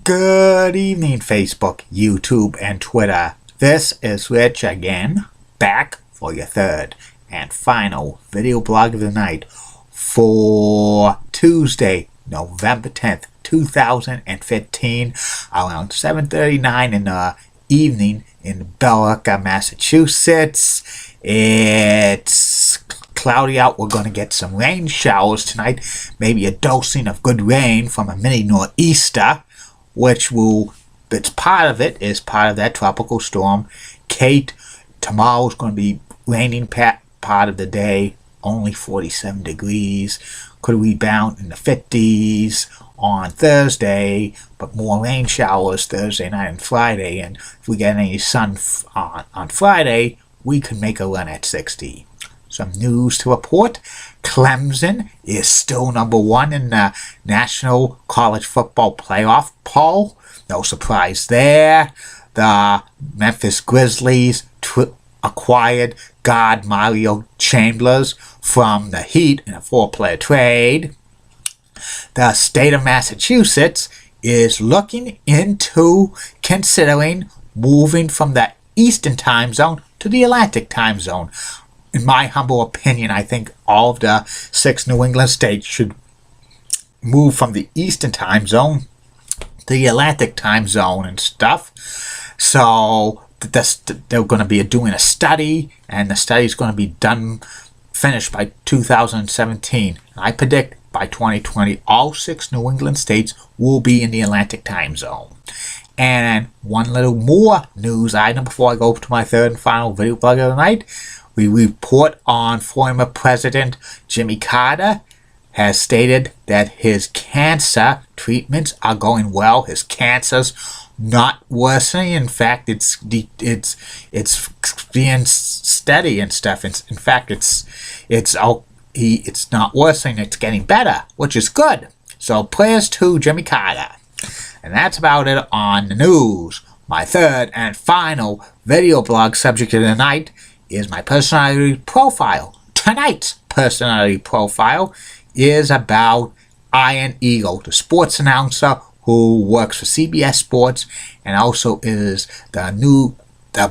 Good evening, Facebook, YouTube, and Twitter. This is Rich again, back for your third and final video blog of the night for Tuesday, November 10th, 2015, around 7:39 in the evening in Billerica, Massachusetts. It's cloudy out. We're going to get some rain showers tonight, maybe a dosing of good rain from a mini nor'easter, it's part of that tropical storm, Kate. Tomorrow's going to be raining part of the day, only 47 degrees. Could rebound in the 50s on Thursday, but more rain showers Thursday night and Friday. And if we get any sun on Friday, we could make a run at 60. Some news to report. Clemson is still number one in the National College Football Playoff poll. No surprise there. The Memphis Grizzlies acquired guard Mario Chalmers from the Heat in a 4-player trade. The state of Massachusetts is looking into considering moving from the Eastern time zone to the Atlantic time zone. In my humble opinion, I think all of the 6 New England states should move from the Eastern time zone to the Atlantic time zone and stuff. So they're going to be doing a study, and the study is going to be finished by 2017. I predict by 2020, all 6 New England states will be in the Atlantic time zone. And one little more news item before I go to my third and final video blog of the night. We report on former President Jimmy Carter has stated that his cancer treatments are going well. His cancer's not worsening. In fact, it's being steady and stuff. In fact, it's not worsening. It's getting better, which is good. So prayers to Jimmy Carter. And that's about it on the news. My third and final video blog subject of the night is my personality profile. Tonight's personality profile is about Ian Eagle, the sports announcer who works for CBS Sports and also is the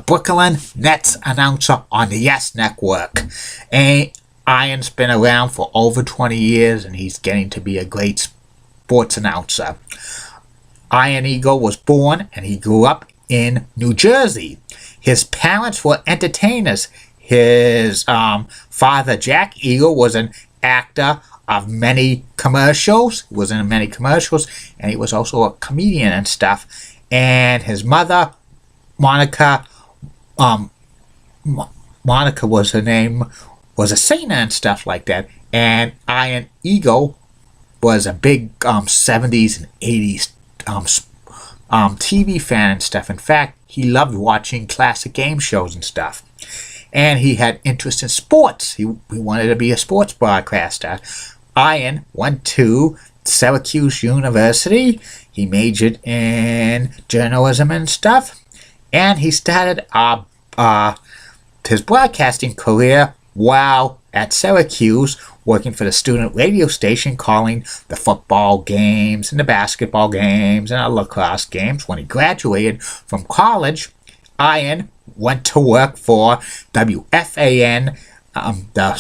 Brooklyn Nets announcer on the Yes Network. And Ian's been around for over 20 years and he's getting to be a great sports announcer. Ian Eagle was born and he grew up in New Jersey. His parents were entertainers. His father, Jack Eagle, was an actor of many commercials. He was in many commercials, and he was also a comedian and stuff. And his mother, Monica was her name, was a singer and stuff like that. And Ian Eagle was a big 70s and 80s TV fan and stuff. In fact, he loved watching classic game shows and stuff. And he had interest in sports. He wanted to be a sports broadcaster. Ian went to Syracuse University. He majored in journalism and stuff. And he started his broadcasting career while at Syracuse, working for the student radio station, calling the football games and the basketball games and the lacrosse games. When he graduated from college, Ian went to work for WFAN, the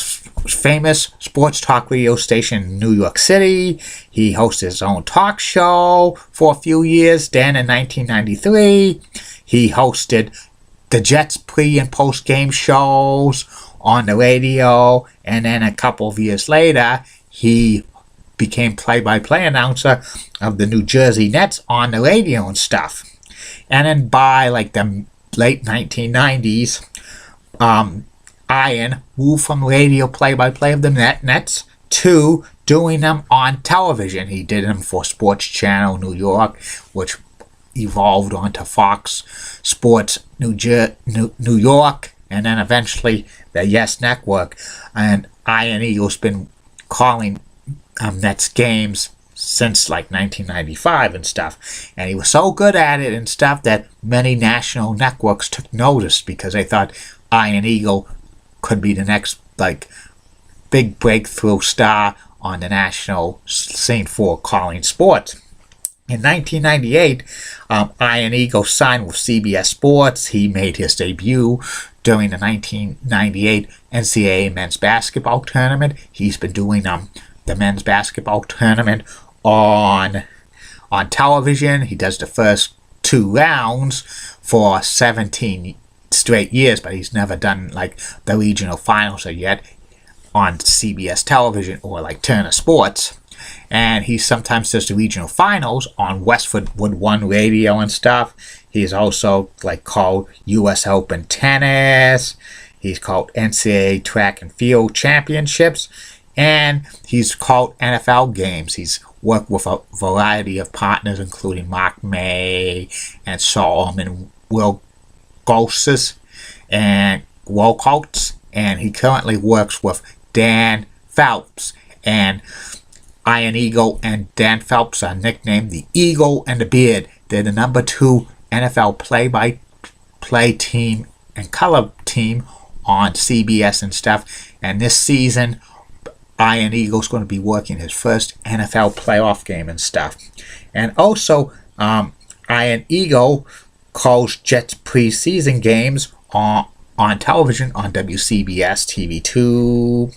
famous sports talk radio station in New York City. He hosted his own talk show for a few years. Then in 1993, he hosted the Jets pre- and post-game shows on the radio, and then a couple of years later, he became play-by-play announcer of the New Jersey Nets on the radio and stuff. And then by the late 1990s, Ian moved from radio play-by-play of the Nets to doing them on television. He did them for Sports Channel New York, which evolved onto Fox Sports New York, and then eventually the Yes Network. And Ian Eagle's been calling Nets games since 1995 and stuff. And he was so good at it and stuff that many national networks took notice because they thought Ian Eagle could be the next big breakthrough star on the national scene for calling sports. In 1998, Ian Eagle signed with CBS Sports. He made his debut during the 1998 NCAA men's basketball tournament. He's been doing the men's basketball tournament on television. He does the first 2 rounds for 17 straight years, but he's never done like the regional finals yet on CBS television or like Turner Sports. And he sometimes does the regional finals on Westwood One Radio and stuff. He's also like called U.S. Open Tennis. He's called NCAA Track and Field Championships. And he's called NFL games. He's worked with a variety of partners, including Mark May and Solomon Wilcox and Wilcox. And he currently works with Dan Phelps. And Ian Eagle and Dan Phelps are nicknamed the Eagle and the Beard. They're the number 2 NFL play-by-play team and color team on CBS and stuff. And this season, Ian Eagle's going to be working his first NFL playoff game and stuff. And also, Ian Eagle calls Jets preseason games on television on WCBS TV2.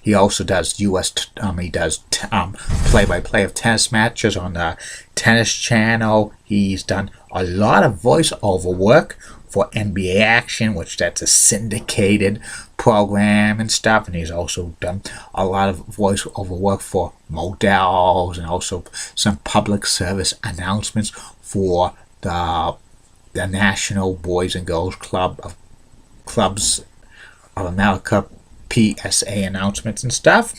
He also does play-by-play of tennis matches on the Tennis Channel. He's done a lot of voiceover work for NBA Action, which that's a syndicated program and stuff. And he's also done a lot of voiceover work for Models and also some public service announcements for the National Boys and Girls Clubs of America PSA announcements and stuff.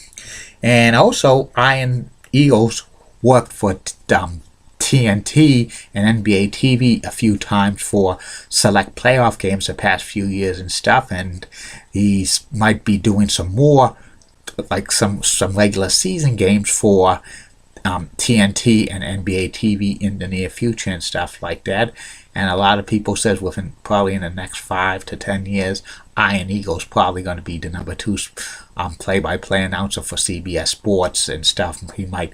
And also Ian Eagles worked for TNT and NBA TV a few times for select playoff games the past few years and stuff. And he might be doing some more, like some regular season games for TNT and NBA TV in the near future and stuff like that. And a lot of people says probably in the next 5 to 10 years, Ian Eagle's probably going to be the number 2 play-by-play announcer for CBS Sports and stuff. He might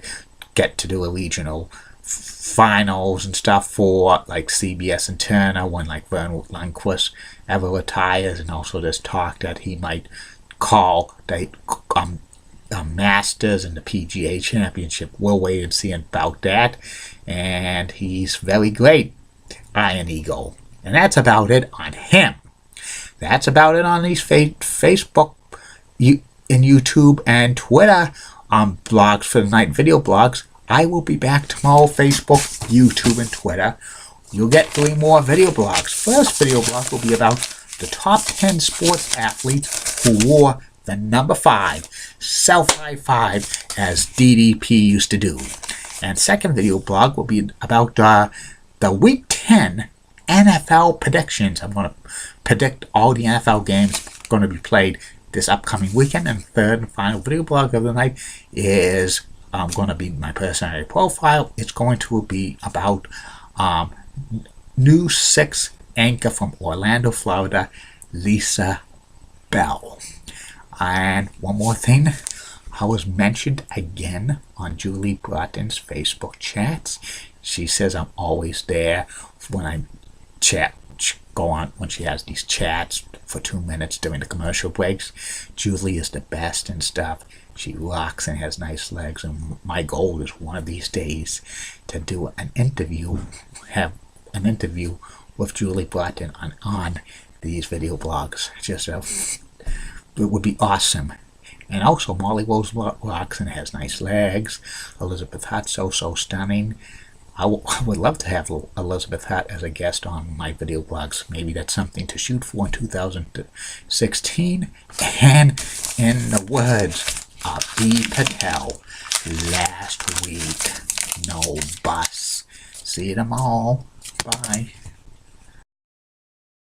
get to do a regional finals and stuff for like CBS and Turner when like Vern Lundquist ever retires. And also there's talk that he might call the Masters and the PGA Championship. We'll wait and see about that. And he's very great, Ian Eagle. And that's about it on him. That's about it on these Facebook and YouTube and Twitter blogs for the night, video blogs. I will be back tomorrow, Facebook, YouTube, and Twitter. You'll get 3 more video blogs. First video blog will be about the top 10 sports athletes who wore the number 5, self high 5, as DDP used to do. And second video blog will be about the Week 10 NFL predictions. I'm going to predict all the NFL games going to be played this upcoming weekend. And third and final video blog of the night is going to be my personality profile. It's going to be about News 6 anchor from Orlando, Florida, Lisa Bell. And one more thing, I was mentioned again on Julie Broughton's Facebook chats. She says I'm always there when I go on when she has these chats for 2 minutes during the commercial breaks. Julie is the best and stuff. She rocks and has nice legs, and my goal is one of these days to do an interview, have an interview with Julie Broughton on these video blogs. It would be awesome. And also Molly Rose rocks and has nice legs. Elizabeth Hutt, so stunning. I would love to have Elizabeth Hutt as a guest on my video blogs. Maybe that's something to shoot for in 2016. And in the words of B. Patel, last week, no bus. See you tomorrow. Bye.